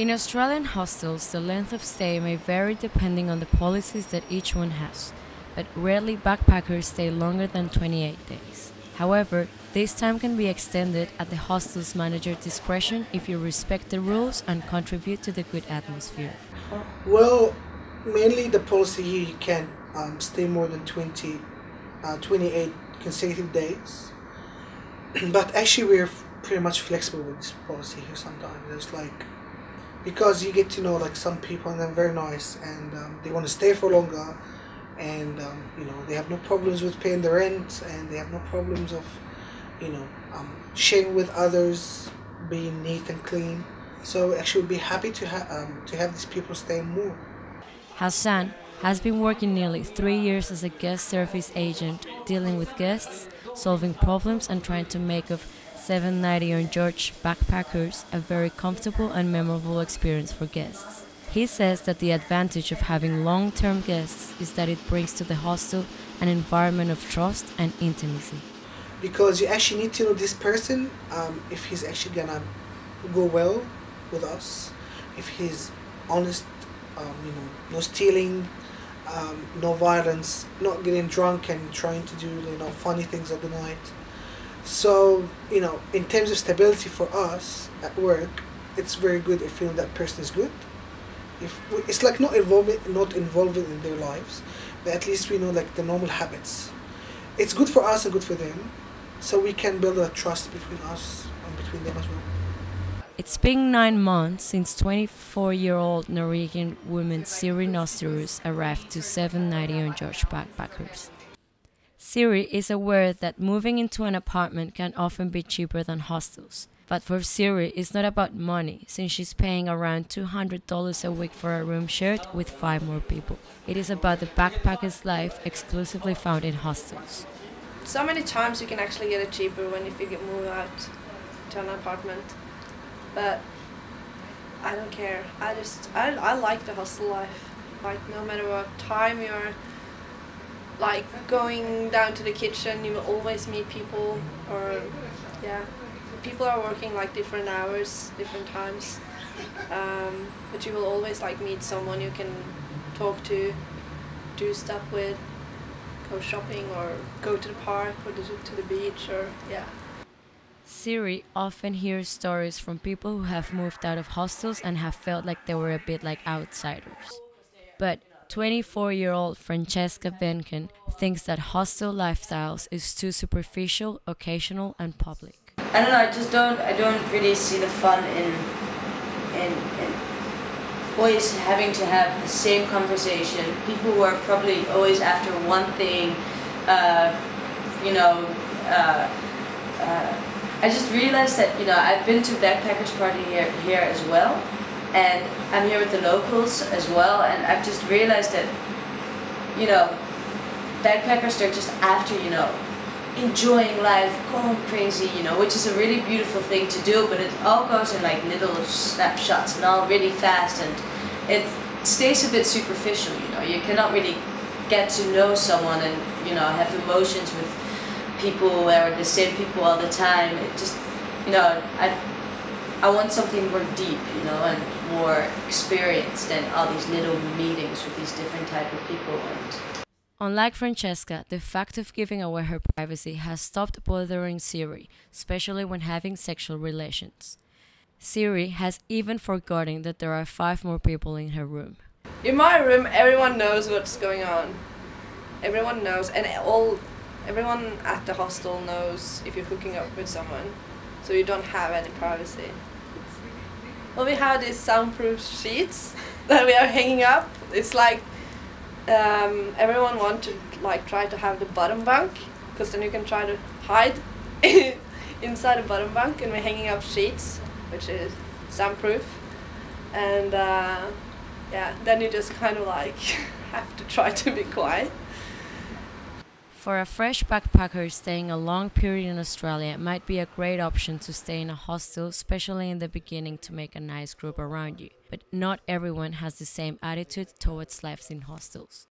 In Australian hostels, the length of stay may vary depending on the policies that each one has, but rarely backpackers stay longer than 28 days. However, this time can be extended at the hostel's manager's discretion if you respect the rules and contribute to the good atmosphere. Well, mainly the policy here you can't stay more than 28 consecutive days. But actually we're pretty much flexible with this policy here sometimes. There's because you get to know some people and they're very nice and they want to stay for longer and they have no problems with paying the rent and they have no problems of sharing with others, being neat and clean. So actually we'd be happy to have these people stay more. Hassan has been working nearly 3 years as a guest service agent, dealing with guests, solving problems and trying to make of 790 on George backpackers a very comfortable and memorable experience for guests. He says that the advantage of having long-term guests is that it brings to the hostel an environment of trust and intimacy. Because you actually need to know this person, if he's actually gonna go well with us, if he's honest, no stealing, no violence, not getting drunk and trying to do funny things at the night. So in terms of stability for us at work, it's very good if that person is good. If it's not involving in their lives, but at least we know the normal habits. It's good for us and good for them, so we can build a trust between us and between them as well. It's been 9 months since 24-year-old Norwegian woman Siri Nosterus arrived to 790 on George backpackers. Siri is aware that moving into an apartment can often be cheaper than hostels. But for Siri, it's not about money, since she's paying around $200 a week for a room shared with 5 more people. It is about the backpacker's life exclusively found in hostels. So many times you can actually get it cheaper if you get moved out to an apartment. But I don't care. I like the hostel life. No matter what time you're going down to the kitchen, you will always meet people, or people are working different hours, different times, but you will always meet someone you can talk to, do stuff with, go shopping or go to the park or to the beach Siri often hears stories from people who have moved out of hostels and have felt like they were a bit like outsiders. But 24-year-old Francesca Benken thinks that hostel lifestyles is too superficial, occasional and public. I don't know, I don't really see the fun in always having to have the same conversation. People who are probably always after one thing, I just realized that, I've been to backpackers party here as well, and I'm here with the locals as well, and I've just realized that, backpackers are just after, enjoying life, going crazy, which is a really beautiful thing to do, but it all goes in little snapshots and all really fast, and it stays a bit superficial, You cannot really get to know someone and, have emotions with people or the same people all the time. It just, I want something more deep, and more experienced than all these little meetings with these different type of people. Unlike Francesca, the fact of giving away her privacy has stopped bothering Siri, especially when having sexual relations. Siri has even forgotten that there are 5 more people in her room. In my room, everyone knows what's going on. Everyone knows, and everyone at the hostel knows if you're hooking up with someone, so you don't have any privacy. Well, we have these soundproof sheets that we are hanging up. It's everyone wants to try to have the bottom bunk, because then you can try to hide inside the bottom bunk, and we're hanging up sheets, which is soundproof, and then you just kind of have to try to be quiet. For a fresh backpacker staying a long period in Australia, it might be a great option to stay in a hostel, especially in the beginning, to make a nice group around you. But not everyone has the same attitude towards life in hostels.